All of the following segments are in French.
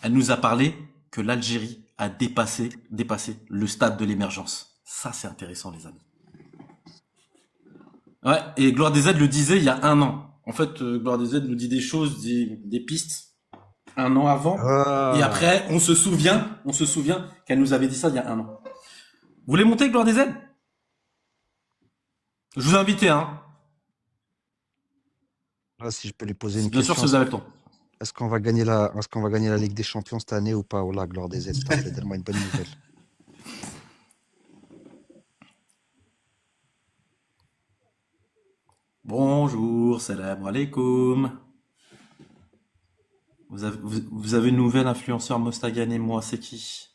Elle nous a parlé que l'Algérie a dépassé le stade de l'émergence. Ça, c'est intéressant, les amis. Ouais, et Gloire des Z le disait il y a un an. En fait, Gloire des Z nous dit des choses, des pistes, un an avant. Et Ah, après, on se souvient qu'elle nous avait dit ça il y a un an. Vous voulez monter, Gloire des Z? Je vous invite, hein. là, si je peux lui poser une Bien sûr, question, si vous avez le temps. est-ce qu'on va gagner la Ligue des Champions cette année ou pas? Oh là, gloire des Z, s'il te plaît, donne-moi une bonne nouvelle. Bonjour, salam alaikum. Vous avez une nouvelle influenceur Mostagan et moi, c'est qui?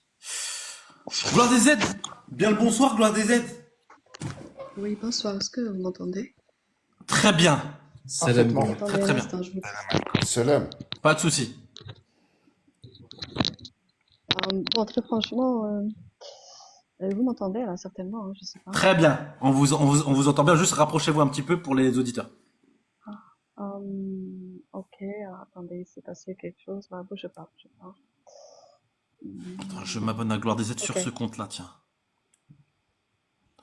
Gloire des Z. Bien le bonsoir, Gloire des Z. Oui, bonsoir, est-ce que vous m'entendez? Très bien. Salam Parfaitement. Très Attendez un très bien. instant, je vous... Salam. Pas de souci. Bon, très franchement, vous m'entendez là, certainement, hein, je sais pas. Très bien. On vous entend bien. Juste rapprochez-vous un petit peu pour les auditeurs. Ok, attendez, il s'est passé quelque chose, là, bougez pas, bougez pas. Attends, je m'abonne à Gloire des Z Ok, sur ce compte-là, tiens.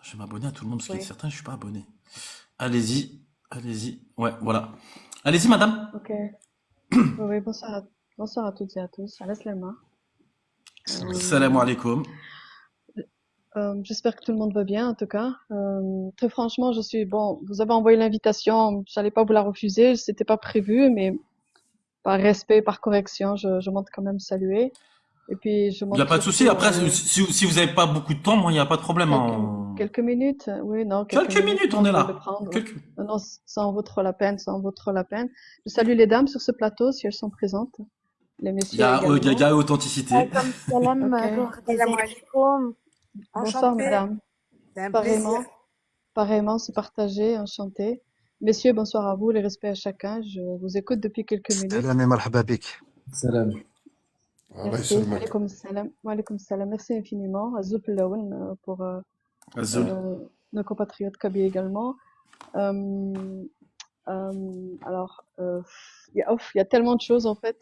Je vais m'abonner à tout le monde parce qu'il y a oui, certains, je suis pas abonné. Allez-y, allez-y. Ouais, voilà. Allez-y, madame. ok. Oui, oui, bonsoir à toutes et à tous, à les mains. Salam Euh, alaikum. J'espère que tout le monde va bien, en tout cas. Très franchement, bon, vous avez envoyé l'invitation, j'allais pas vous la refuser, c'était pas prévu, mais par respect, par correction, je monte quand même saluer. Et puis, je Il n'y a montre pas de souci. surtout Après, si vous n'avez pas beaucoup de temps, moi, il n'y a pas de problème, quelques, hein. quelques minutes. Oui, non, quelques Quelques minutes. minutes, Non, on est je vais le là. prendre. Quelques. Non, non, ça en vaut trop la peine, ça en vaut trop la peine. Je salue les dames sur ce plateau si elles sont présentes. Les messieurs Il y également. a authenticité. Alaikum salam, Ok. gloire des Salam ailes. alaikum. Bonsoir, Enchantée. mesdames. C'est un plaisir. Pareillement, pareillement, c'est partagé, enchanté. Messieurs, bonsoir à vous, les respects à chacun. Je vous écoute depuis quelques minutes. Salam et marhaba bik. Salam. Allah Merci. يسلمك. Wa alaykoum salam. Merci infiniment. Azoub Laouen pour Azul. nos compatriotes Kaby également. Euh, alors, il y a tellement de choses en fait.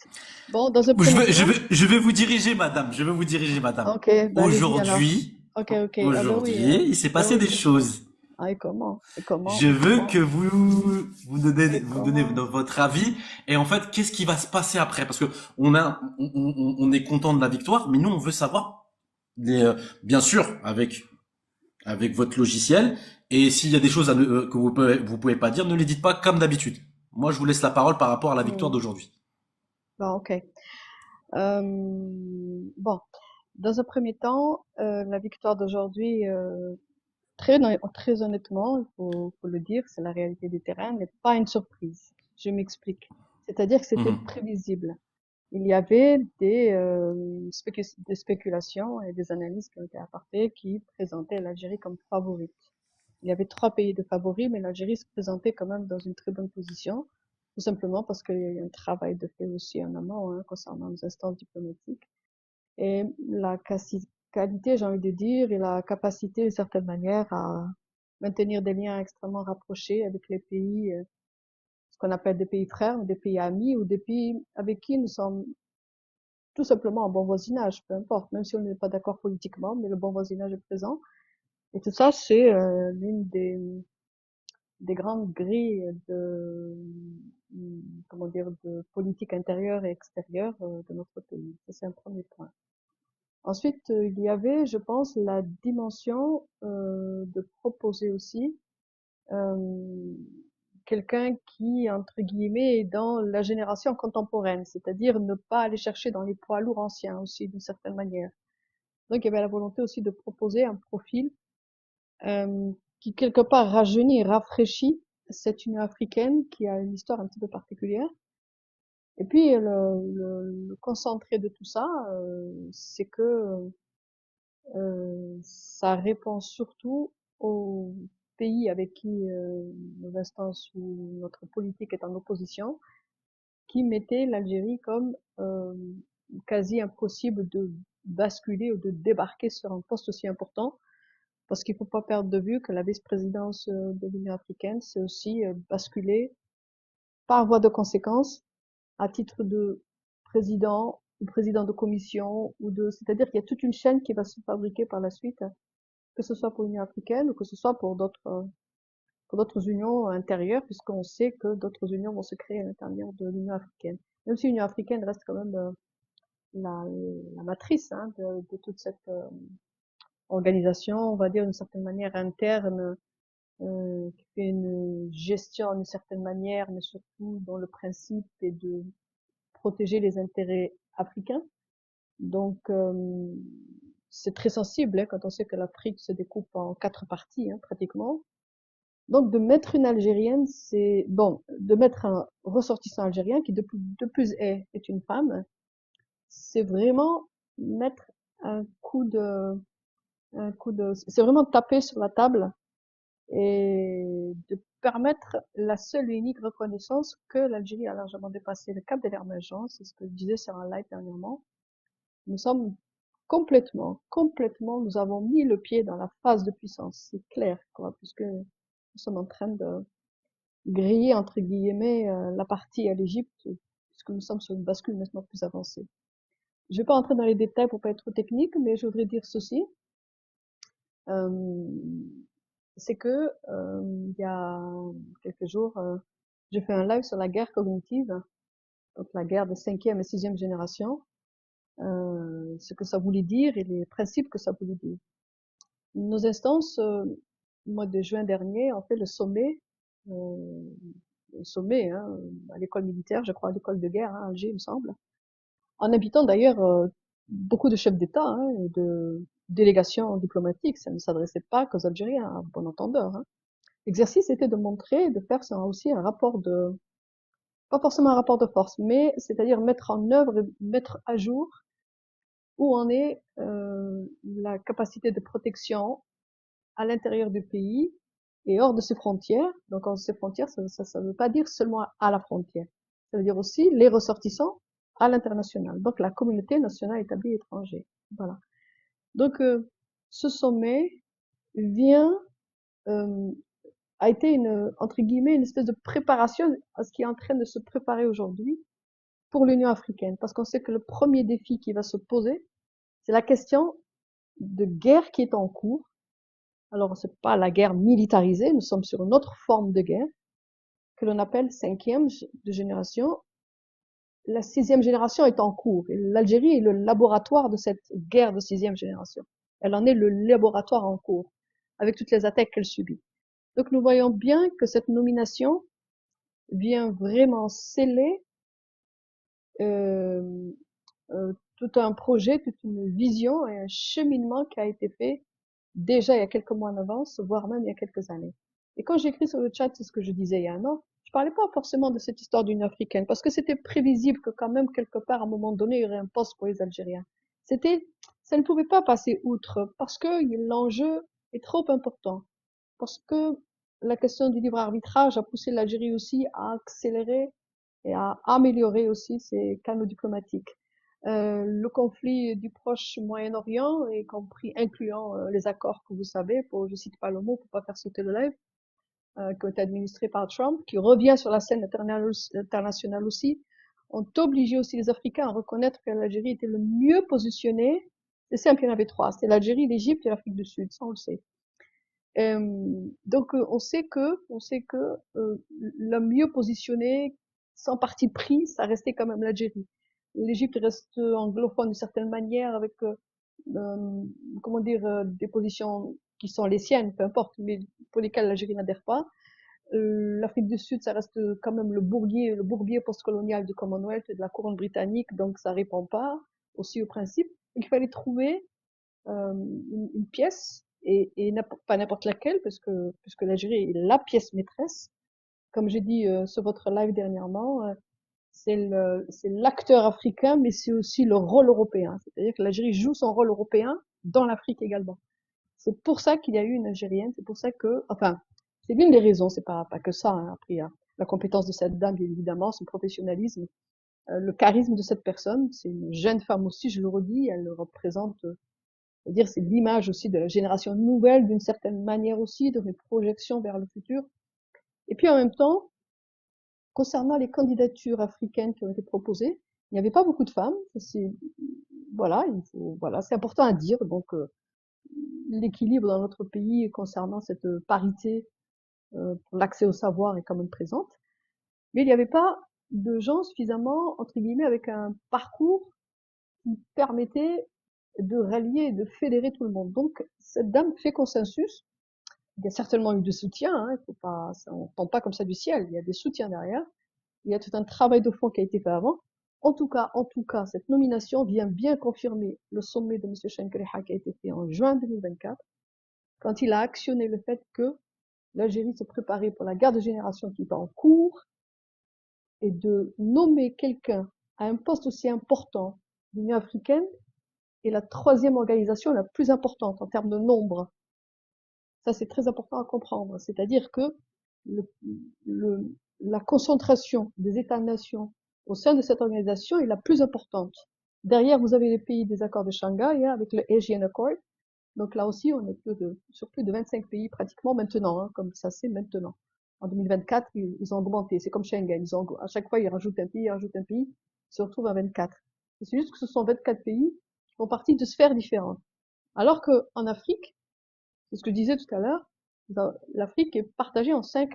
Bon, dans un premier temps, Je vais vous diriger, madame. Je vais vous diriger, madame. ok, bah allez-y alors. Aujourd'hui, Ok, ok. Ah bah oui, il s'est bah passé oui, des bien sûr. choses. Ah et comment? Et comment? Je Et veux comment? que Et vous donnez comment? votre avis. Et en fait, qu'est-ce qui va se passer après? Parce que on est content de la victoire, mais nous, on veut savoir, bien sûr, avec votre logiciel. Et s'il y a des choses que vous pouvez pas dire, ne les dites pas comme d'habitude. Moi, je vous laisse la parole par rapport à la victoire Hmm. d'aujourd'hui. Bon, ok. Bon, dans un premier temps, la victoire d'aujourd'hui, très honnêtement, faut le dire, c'est la réalité du terrain, n'est pas une surprise. Je m'explique. C'est-à-dire que c'était Mhm. prévisible. Il y avait des spéculations et des analyses qui ont été apportées qui présentaient l'Algérie comme favorite. Il y avait trois pays de favoris, mais l'Algérie se présentait quand même dans une très bonne position, tout simplement parce qu'il y a eu un travail de fait aussi en amont, hein, concernant les instances diplomatiques. Et la qualité, j'ai envie de dire, et la capacité, d'une certaine manière, à maintenir des liens extrêmement rapprochés avec les pays, ce qu'on appelle des pays frères, ou des pays amis, ou des pays avec qui nous sommes tout simplement en bon voisinage, peu importe, même si on n'est pas d'accord politiquement, mais le bon voisinage est présent. Et tout ça, c'est l'une des grandes grilles comment dire, de politique intérieure et extérieure de notre pays. Ça, c'est un premier point. Ensuite, il y avait, je pense, la dimension de proposer aussi euh, quelqu'un qui, entre guillemets, est dans la génération contemporaine, c'est-à-dire ne pas aller chercher dans les poids lourds anciens aussi, d'une certaine manière. Donc, il y avait la volonté aussi de proposer un profil qui, quelque part, rajeunit et rafraîchit cette Union africaine qui a une histoire un petit peu particulière. Et puis, le concentré de tout ça, c'est que ça répond surtout aux pays avec qui nos instances ou notre politique est en opposition, qui mettaient l'Algérie comme quasi impossible de basculer ou de débarquer sur un poste aussi important, parce qu'il ne faut pas perdre de vue que la vice-présidence de l'Union africaine, c'est aussi basculer par voie de conséquence à titre de président ou président de commission, c'est-à-dire qu'il y a toute une chaîne qui va se fabriquer par la suite, que ce soit pour l'Union africaine ou que ce soit pour d'autres unions intérieures, puisqu'on sait que d'autres unions vont se créer à l'intérieur de l'Union africaine. Même si l'Union africaine reste quand même la matrice hein, de toute cette organisation, on va dire d'une certaine manière interne, qui fait une gestion d'une certaine manière, mais surtout dont le principe est de protéger les intérêts africains. Donc, c'est très sensible hein, quand on sait que l'Afrique se découpe en 4 parties, hein, pratiquement. Donc, de mettre une Algérienne, c'est bon. De mettre un ressortissant algérien qui de plus est une femme, c'est vraiment mettre un coup de, c'est vraiment taper sur la table et de permettre la seule et unique reconnaissance que l'Algérie a largement dépassé le cap de l'émergence. C'est ce que je disais sur un live dernièrement. Nous sommes complètement, nous avons mis le pied dans la phase de puissance. C'est clair, quoi, puisque nous sommes en train de griller, entre guillemets, la partie à l'Égypte, puisque nous sommes sur une bascule maintenant plus avancée. Je vais pas entrer dans les détails pour pas être trop technique, mais je voudrais dire ceci. C'est que, il y a quelques jours, j'ai fait un live sur la guerre cognitive, donc la guerre de 5e et 6e génération, ce que ça voulait dire et les principes que ça voulait dire. Nos instances, au mois de juin dernier, ont fait le sommet hein, à l'école militaire, je crois à l'école de guerre, hein, à Alger, il me semble, en invitant d'ailleurs beaucoup de chefs d'État hein, et de délégations diplomatiques. Ça ne s'adressait pas qu'aux Algériens, à bon entendeur. Hein. L'exercice était de montrer, de faire aussi un rapport de, pas forcément un rapport de force, mais c'est-à-dire mettre en œuvre, mettre à jour où en est la capacité de protection à l'intérieur du pays et hors de ses frontières. Donc, hors de ses frontières, ça ne veut pas dire seulement à la frontière. Ça veut dire aussi les ressortissants à l'international. Donc, la communauté nationale établie étrangère. Voilà. Donc, ce sommet vient, a été entre guillemets, une espèce de préparation à ce qui est en train de se préparer aujourd'hui pour l'Union africaine. Parce qu'on sait que le premier défi qui va se poser, c'est la question de guerre qui est en cours. Alors, c'est pas la guerre militarisée, nous sommes sur une autre forme de guerre que l'on appelle 5e de génération. La 6e génération est en cours et l'Algérie est le laboratoire de cette guerre de 6e génération. Elle en est le laboratoire en cours avec toutes les attaques qu'elle subit. Donc, nous voyons bien que cette nomination vient vraiment sceller tout un projet, toute une vision et un cheminement qui a été fait déjà il y a quelques mois en avance, voire même il y a quelques années. Et quand j'ai écrit sur le chat, c'est ce que je disais il y a un an, je parlais pas forcément de cette histoire d'Union africaine, parce que c'était prévisible que quand même quelque part, à un moment donné, il y aurait un poste pour les Algériens. Ça ne pouvait pas passer outre, parce que l'enjeu est trop important, parce que la question du libre arbitrage a poussé l'Algérie aussi à accélérer et à améliorer aussi ses canaux diplomatiques. Le conflit du Proche Moyen-Orient, y compris incluant les accords que vous savez, je cite pas le mot pour pas faire sauter le live, qui ont été administrés par Trump, qui revient sur la scène internationale aussi, ont obligé aussi les Africains à reconnaître que l'Algérie était le mieux positionné. C'est simple, il y en avait 3. C'est l'Algérie, l'Égypte et l'Afrique du Sud, ça on le sait. Donc on sait que le mieux positionné, sans parti pris, ça restait quand même l'Algérie. L'Égypte reste anglophone d'une certaine manière avec comment dire des positions qui sont les siennes, peu importe, mais pour lesquelles l'Algérie n'adhère pas. L'Afrique du Sud, ça reste quand même le bourbier postcolonial du Commonwealth et de la couronne britannique, donc ça répond pas aussi au principe. Donc il fallait trouver une pièce et pas n'importe laquelle, puisque l'Algérie est la pièce maîtresse. Comme j'ai dit sur votre live dernièrement, c'est l'acteur africain, mais c'est aussi le rôle européen. C'est-à-dire que l'Algérie joue son rôle européen dans l'Afrique également. C'est pour ça qu'il y a eu une Algérienne, c'est pour ça que, enfin, c'est l'une des raisons, c'est pas que ça, hein. Après, il y a la compétence de cette dame, bien évidemment, son professionnalisme, le charisme de cette personne. C'est une jeune femme aussi, je le redis, elle représente, c'est-à-dire c'est l'image aussi de la génération nouvelle d'une certaine manière aussi, de mes projections vers le futur. Et puis en même temps, concernant les candidatures africaines qui ont été proposées, Il n'y avait pas beaucoup de femmes. Voilà, voilà, c'est important à dire. Donc, l'équilibre dans notre pays concernant cette parité pour l'accès au savoir est quand même présente. Mais il n'y avait pas de gens suffisamment, entre guillemets, avec un parcours qui permettait de rallier et de fédérer tout le monde. Donc, cette dame fait consensus. Il y a certainement eu de soutien, hein, il faut pas, on ne tombe pas comme ça du ciel, il y a des soutiens derrière. Il y a tout un travail de fond qui a été fait avant. En tout cas, cette nomination vient bien confirmer le sommet de M. Chenkeriha qui a été fait en juin 2024, quand il a actionné le fait que l'Algérie se préparait pour la guerre de génération qui est en cours, et de nommer quelqu'un à un poste aussi important. L'Union africaine est la troisième organisation la plus importante en termes de nombre. Ça, c'est très important à comprendre. C'est-à-dire que la concentration des États-nations au sein de cette organisation est la plus importante. Derrière, vous avez les pays des accords de Shanghai, avec le Asian Accord. Donc là aussi, on est sur plus de 25 pays pratiquement maintenant, hein, comme ça c'est maintenant. En 2024, ils ont augmenté. C'est comme Schengen. À chaque fois, ils rajoutent un pays, ils se retrouvent à 24. C'est juste que ce sont 24 pays qui font partie de sphères différentes. Alors qu'en Afrique, c'est ce que je disais tout à l'heure, l'Afrique est partagée en 5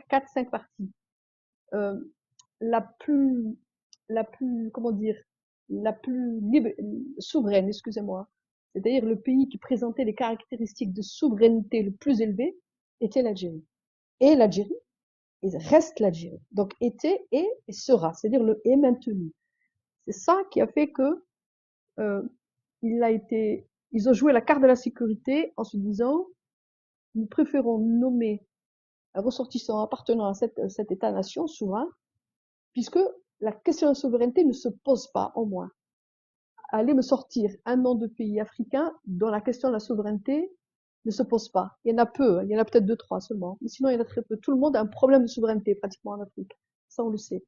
parties. La plus, comment dire, la plus souveraine, excusez-moi, c'est-à-dire le pays qui présentait les caractéristiques de souveraineté le plus élevées, était l'Algérie. Et l'Algérie, il reste l'Algérie. Donc était, et sera, c'est-à-dire le est maintenu. C'est ça qui a fait que ils ont joué la carte de la sécurité en se disant, nous préférons nommer un ressortissant appartenant à cet État-nation souverain, puisque la question de la souveraineté ne se pose pas, au moins. Allez me sortir un nom de pays africain dont la question de la souveraineté ne se pose pas. Il y en a peu, il y en a peut-être 2-3 seulement, mais sinon il y en a très peu. Tout le monde a un problème de souveraineté pratiquement en Afrique, ça on le sait.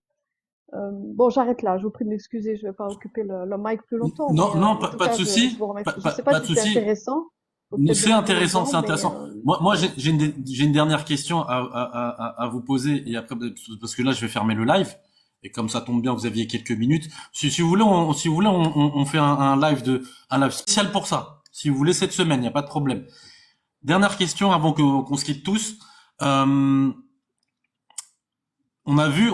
Bon, j'arrête là, je vous prie de m'excuser, je ne vais pas occuper le mic plus longtemps, Non, mais non, en tout pas de cas, je souci, vous remercie. Je ne sais pas pas de si c'était souci. intéressant, faut peut-être C'est donner des intéressant, c'est exemples, mais intéressant. Moi, j'ai une dernière question à vous poser et après, parce que là, je vais fermer le live. Et comme ça tombe bien, vous aviez quelques minutes. Si vous voulez, on fait un live spécial pour ça. Si vous voulez cette semaine, il n'y a pas de problème. Dernière question avant qu'on se quitte tous. On a vu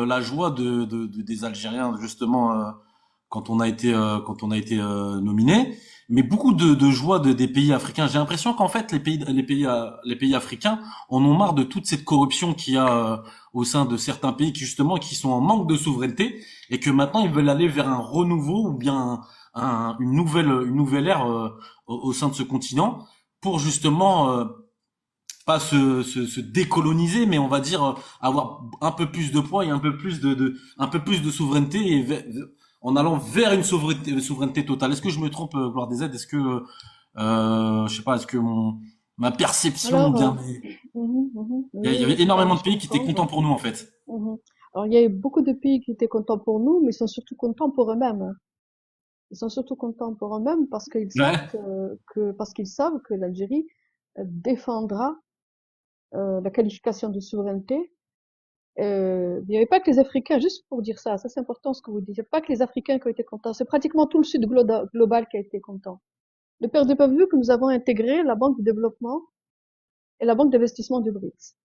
la joie des Algériens justement quand on a été nominé, mais beaucoup de joie des pays africains. J'ai l'impression qu'en fait les pays africains en ont marre de toute cette corruption qu'il y a au sein de certains pays qui sont en manque de souveraineté et que maintenant ils veulent aller vers un renouveau ou bien une nouvelle ère au sein de ce continent pour justement pas se décoloniser, mais on va dire avoir un peu plus de poids et un peu plus un peu plus de souveraineté en allant vers une souveraineté totale. Est-ce que je me trompe, Gloire des Aides? Est-ce que je sais pas, est-ce que ma perception alors, bien il y oui, avait je énormément de je pays qui étaient comprends. contents pour nous en fait. Mhm. Alors, il y a eu beaucoup de pays qui étaient contents pour nous, mais ils sont surtout contents pour eux-mêmes, hein. Ils sont surtout contents pour eux-mêmes Ouais. parce qu'ils savent que l'Algérie défendra la qualification de souveraineté. Il n'y avait pas que les Africains, juste pour dire ça c'est important ce que vous dites, il n'y a pas que les Africains qui ont été contents, c'est pratiquement tout le Sud global qui a été content. Ne perdez pas de vue que nous avons intégré la Banque de développement et la Banque d'investissement du BRICS.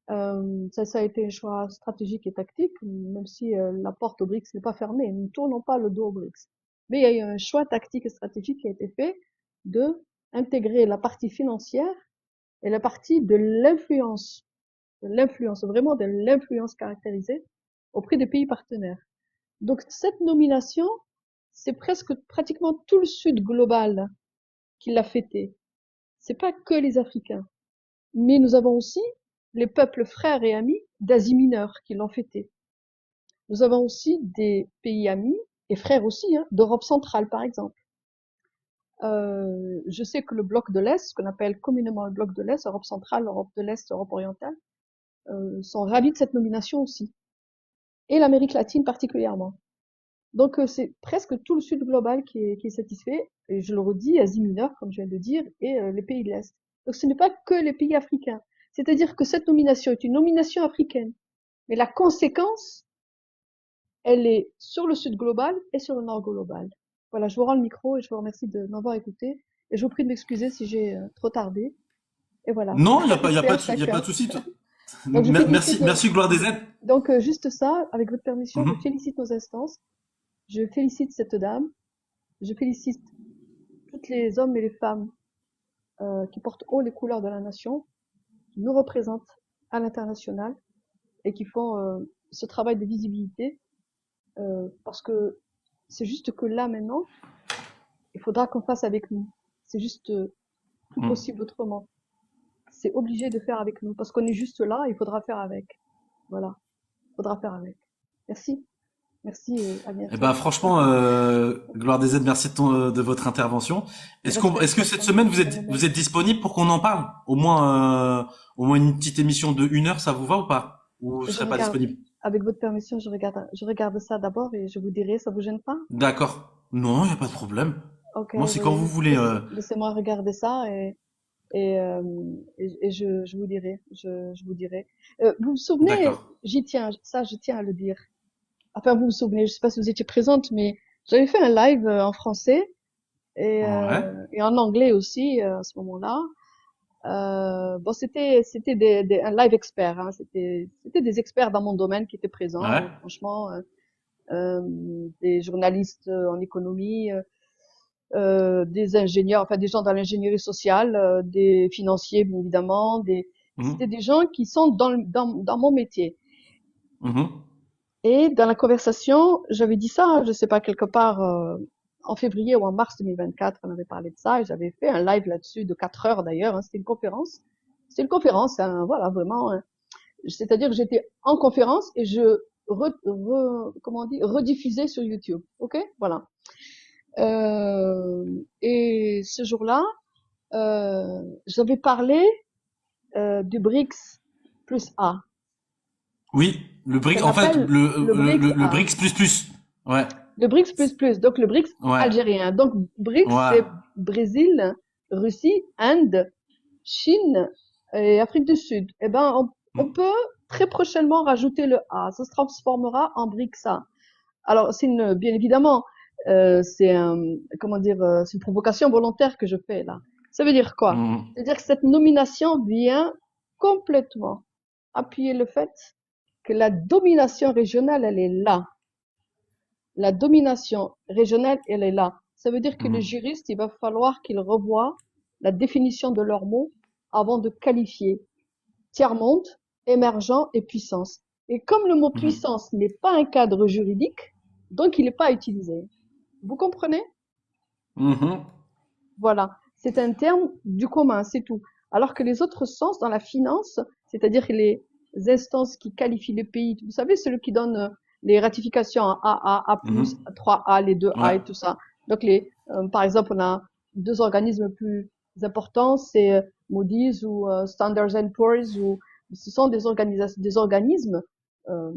Ça a été un choix stratégique et tactique, même si la porte au BRICS n'est pas fermée. Nous ne tournons pas le dos au BRICS. Mais il y a eu un choix tactique et stratégique qui a été fait de intégrer la partie financière et la partie de l'influence, vraiment de l'influence caractérisée auprès des pays partenaires. Donc cette nomination, c'est pratiquement tout le Sud global qui l'a fêté. C'est pas que les Africains. Mais nous avons aussi les peuples frères et amis d'Asie mineure qui l'ont fêté. Nous avons aussi des pays amis, et frères aussi, hein, d'Europe centrale par exemple. Je sais que le bloc de l'Est, ce qu'on appelle communément le bloc de l'Est, Europe centrale, Europe de l'Est, Europe orientale, sont ravis de cette nomination aussi. Et l'Amérique latine particulièrement. Donc c'est presque tout le Sud global qui est satisfait, et je le redis, Asie mineure, comme je viens de dire, et les pays de l'Est. Donc ce n'est pas que les pays africains. C'est-à-dire que cette nomination est une nomination africaine. Mais la conséquence elle est sur le sud global et sur le nord global. Voilà, je vous rends le micro et je vous remercie de m'avoir écouté. Et je vous prie de m'excuser si j'ai trop tardé. Et voilà. Non, il y a Respect pas à de, il y a pas de chacun. souci. Donc je félicite Merci, merci Gloire des aides. donc juste ça, avec votre permission, je Mhm. félicite nos instances, je félicite cette dame, je félicite toutes les hommes et les femmes qui portent haut les couleurs de la nation, qui nous représentent à l'international et qui font ce travail de visibilité parce que c'est juste que là maintenant, il faudra qu'on fasse avec nous. C'est juste plus Mhm. possible autrement. C'est obligé de faire avec nous parce qu'on est juste là, il faudra faire avec. Voilà, il faudra faire avec. Merci, merci et à Eh bientôt. ben franchement, Gloire des aides, merci de votre intervention. Respect Est-ce que cette semaine vous êtes disponible pour qu'on en parle? Au moins une petite émission de 1 heure, ça vous va ou pas? Ou vous Je serez pas regarde, disponible? avec votre permission, je regarde ça d'abord et je vous dirai, ça vous gêne pas? D'accord. Non, il y a pas de problème. Ok, Moi, c'est quand vous voulez. laissez-moi regarder ça et, euh, je vous dirai, je vous dirai. Vous vous souvenez, D'accord. j'y tiens, ça je tiens à le dire. Enfin, vous vous souvenez, je sais pas si vous étiez présente, mais j'avais fait un live en français Ouais. et en anglais aussi à ce moment-là. Bon, c'était un live expert, hein, c'était des experts dans mon domaine qui étaient présents. Ouais. Et franchement, des journalistes en économie, des ingénieurs, enfin des gens dans l'ingénierie sociale, des financiers bien évidemment, c'était Mhm. des gens qui sont dans mon métier. Mhm. Et dans la conversation, j'avais dit ça, je sais pas, quelque part en février ou en mars 2024, on avait parlé de ça, et j'avais fait un live là-dessus de 4 heures d'ailleurs, hein, c'était une conférence. C'était une conférence, hein, voilà, vraiment. Hein. C'est-à-dire que j'étais en conférence et je comment on dit, rediffusais sur YouTube. Ok, voilà. Et ce jour-là, j'avais parlé du BRICS plus A, Oui, le BRICS, qu'on en fait, appelle le BRICS le A. BRICS plus plus. Ouais. Le BRICS plus plus, donc le BRICS Ouais. algérien. Donc BRICS, Ouais. c'est Brésil, Russie, Inde, Chine et Afrique du Sud. Eh ben, on Mhm. peut très prochainement rajouter le A. Ça se transformera en BRICS A. Alors, bien évidemment, c'est comment dire, c'est une provocation volontaire que je fais là. Ça veut dire quoi? Mhm. C'est-à-dire que cette nomination vient complètement appuyer le fait que la domination régionale, elle est là. La domination régionale, elle est là. Ça veut dire que les Mhm. juristes, il va falloir qu'ils revoient la définition de leurs mots avant de qualifier tiers-monde, émergent et puissance. Et comme le mot Mhm. puissance n'est pas un cadre juridique, donc il n'est pas utilisé. Vous comprenez? Mhm. Voilà. C'est un terme du commun, c'est tout. Alors que les autres sens dans la finance, c'est-à-dire les instances qui qualifient les pays, vous savez, celui qui donne les ratifications en AA, A+, Mhm. 3A, les 2A Ouais. et tout ça. Donc par exemple, on a deux organismes plus importants, c'est Moody's ou Standard Poor's, ou ce sont des organismes euh,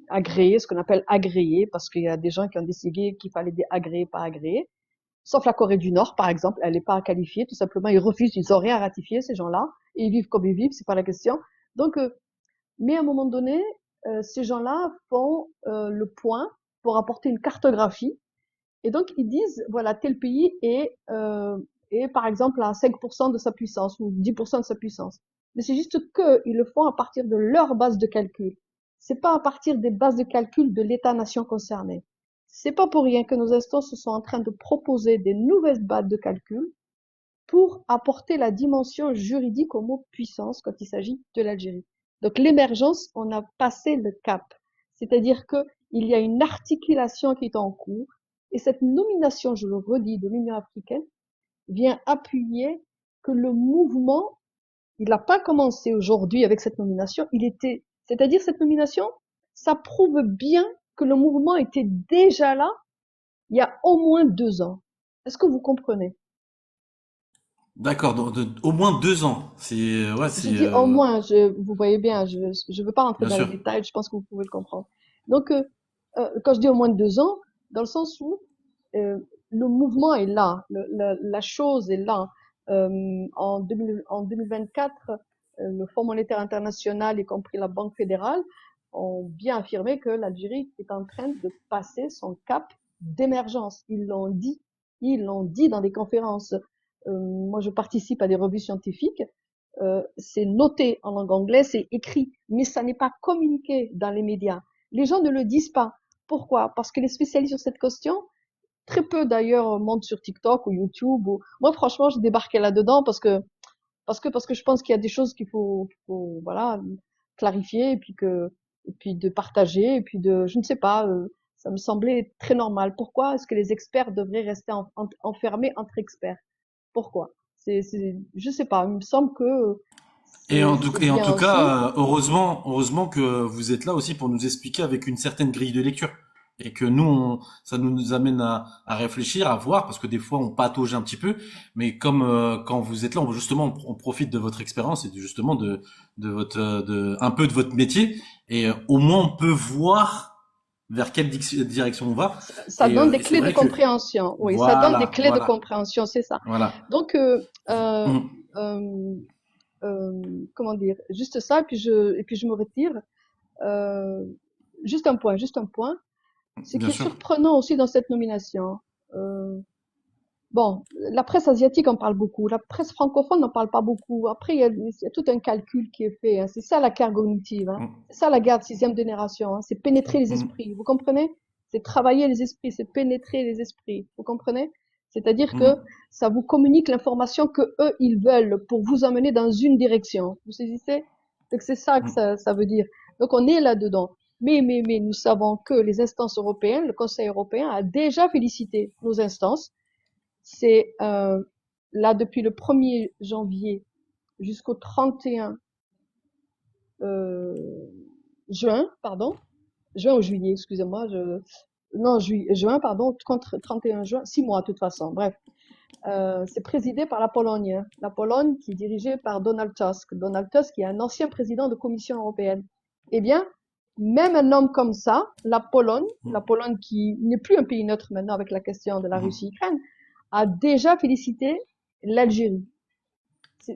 agréés, ce qu'on appelle agréés, parce qu'il y a des gens qui ont décidé qu'il fallait des agréés, pas agréés. Sauf la Corée du Nord, par exemple, elle n'est pas qualifiée, tout simplement, ils refusent, ils ont rien à ratifier, ces gens-là, et ils vivent comme ils vivent, c'est pas la question. Donc, mais à un moment donné, ces gens-là font le point pour apporter une cartographie, et donc ils disent, voilà, tel pays est par exemple à 5% de sa puissance, ou 10% de sa puissance. Mais c'est juste qu'ils le font à partir de leur base de calcul. C'est pas à partir des bases de calcul de l'État-nation concerné. C'est pas pour rien que nos instances sont en train de proposer des nouvelles bases de calcul pour apporter la dimension juridique au mot puissance quand il s'agit de l'Algérie. Donc l'émergence, on a passé le cap. C'est-à-dire que il y a une articulation qui est en cours et cette nomination, je le redis, de l'Union africaine vient appuyer que le mouvement, il n'a pas commencé aujourd'hui avec cette nomination, c'est-à-dire cette nomination, ça prouve bien que le mouvement était déjà là il y a au moins 2 ans. Est-ce que vous comprenez? D'accord. Donc, au moins 2 ans. Ouais, Je dis au moins, vous voyez bien, je veux pas rentrer bien dans les sûr. détails, je pense que vous pouvez le comprendre. Donc, quand je dis au moins 2 ans, dans le sens où le mouvement est là, la chose est là. En 2024, le Fonds monétaire international, y compris la Banque fédérale, ont bien affirmé que l'Algérie est en train de passer son cap d'émergence. Ils l'ont dit dans des conférences. Moi, je participe à des revues scientifiques. C'est noté en langue anglaise, c'est écrit, mais ça n'est pas communiqué dans les médias. Les gens ne le disent pas. Pourquoi? Parce que les spécialistes sur cette question, très peu d'ailleurs montent sur TikTok ou YouTube. Moi, franchement, j'ai débarqué là-dedans parce que je pense qu'il y a des choses qu'il faut voilà clarifier et puis de partager et puis je ne sais pas, ça me semblait très normal. Pourquoi est-ce que les experts devraient rester enfermés entre experts? Pourquoi? Je sais pas. Il me semble que c'est Et en bien tout aussi. cas, heureusement que vous êtes là aussi pour nous expliquer avec une certaine grille de lecture. Et que nous, ça nous amène à réfléchir, à voir, parce que des fois on patauge un petit peu, mais comme quand vous êtes là, justement, on profite de votre expérience et justement de votre un peu de votre métier, et au moins on peut voir vers quelle direction on va. Ça donne des Et c'est clés de vrai que compréhension. Oui, ça donne des voilà, clés de voilà, compréhension, c'est ça. voilà. Donc, Mhm. comment dire, juste ça, et puis je me retire. Euh, juste un point. Ce qui Bien est sûr. surprenant aussi dans cette nomination, euh, bon, la presse asiatique en parle beaucoup, la presse francophone n'en parle pas beaucoup. Après, il y a tout un calcul qui est fait, hein. C'est ça la guerre cognitive, hein. Mhm. C'est ça la guerre de sixième génération, hein. C'est pénétrer les Mhm. esprits. Vous comprenez? C'est travailler les esprits, c'est pénétrer les esprits. Vous comprenez? C'est-à-dire que Mhm. ça vous communique l'information que eux ils veulent pour vous amener dans une direction. Vous saisissez? Donc c'est ça que Mhm. ça veut dire. Donc on est là-dedans. Mais nous savons que les instances européennes, le Conseil européen a déjà félicité nos instances. C'est là depuis le 1er janvier jusqu'au 31 juin, pardon, juin ou juillet, excusez-moi, non, juin, pardon, contre 31 juin, 6 mois de toute façon, bref. C'est présidé par la Pologne, hein. La Pologne qui est dirigée par Donald Tusk. Donald Tusk qui est un ancien président de Commission européenne. Eh bien, même un homme comme ça, la Pologne qui n'est plus un pays neutre maintenant avec la question de la Mhm. Russie-Ukraine, a déjà félicité l'Algérie.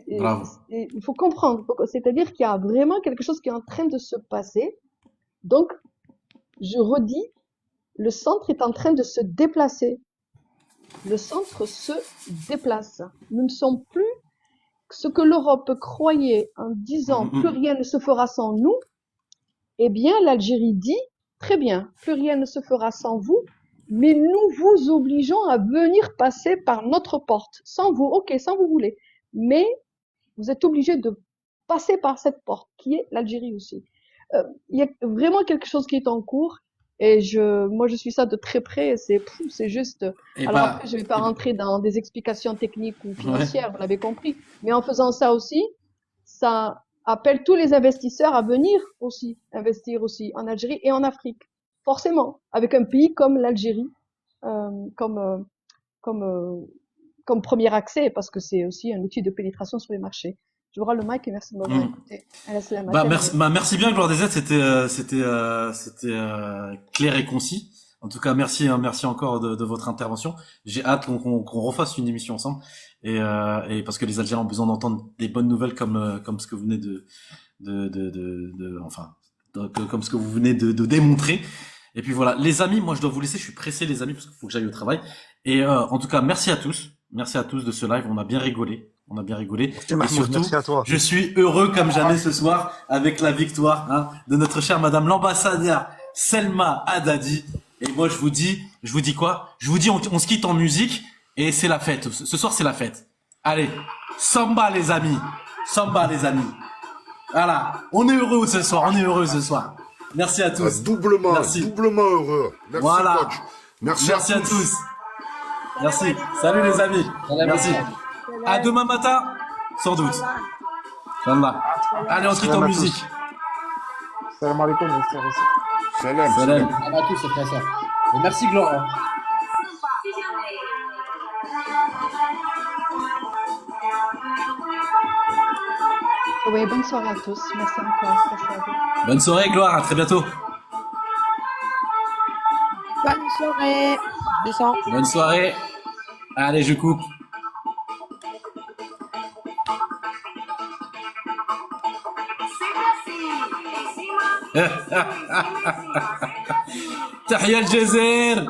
Bravo. Il faut comprendre, c'est-à-dire qu'il y a vraiment quelque chose qui est en train de se passer. Donc, je redis, le centre est en train de se déplacer. Le centre se déplace. Nous ne sommes plus ce que l'Europe croyait en disant plus Mhm. rien ne se fera sans nous. Eh bien, l'Algérie dit très bien, plus rien ne se fera sans vous, mais nous vous obligeons à venir passer par notre porte. Sans vous, ok, sans vous voulez. Mais vous êtes obligés de passer par cette porte, qui est l'Algérie aussi. Il y a vraiment quelque chose qui est en cours, et moi, je suis ça de très près. C'est juste. Et Alors après, je vais pas et bah, rentrer dans des explications techniques ou ouais. financières, vous l'avez compris. Mais en faisant ça aussi, ça appelle tous les investisseurs à venir aussi investir aussi en Algérie et en Afrique, forcément, avec un pays comme l'Algérie, euh, comme euh, comme comme premier accès, parce que c'est aussi un outil de pénétration sur les marchés. Je vous rends le mic et merci de m'avoir Mhm. écouté. À la salam. Merci bien Gloire des Aides, c'était clair et concis. En tout cas, merci, hein, merci encore de votre intervention. J'ai hâte qu'on refasse une émission ensemble et parce que les Algériens ont besoin d'entendre des bonnes nouvelles comme ce que vous venez enfin comme ce que vous venez de démontrer. Et puis voilà, les amis, moi je dois vous laisser, je suis pressé les amis parce qu'il faut que j'aille au travail. Et en tout cas, merci à tous de ce live, on a bien rigolé, Merci et Mahmoud, surtout, merci à toi. je suis heureux comme jamais ce soir avec la victoire hein, de notre chère Madame l'ambassadeur Selma Haddadi. Et moi je vous dis quoi? Je vous dis on se quitte en musique et c'est la fête. Ce soir c'est la fête. Allez, samba les amis, samba les amis. Voilà, on est heureux ce soir, on est heureux ce soir. Merci à Ah, tous. doublement, Merci. doublement heureux. Merci, Voilà. coach. Merci Merci à à tous. tous. Merci. Salut les amis. Salam Merci. alaikum. À demain matin, sans doute. Inch'Allah. Allez, on se quitte en Salam à musique. tous. Salam alaikum, mes frères et sœurs. Salam, Salam. salam. Salam à tous, frères et sœurs. Et merci, Gloire. Oui, bonne soirée à tous. Merci encore. Merci à vous. Bonne soirée, Gloire. À très bientôt. Bonne soirée. Descends. Bonne soirée. Allez, je coupe. Sempre assim, em cima تحيا الجزائر.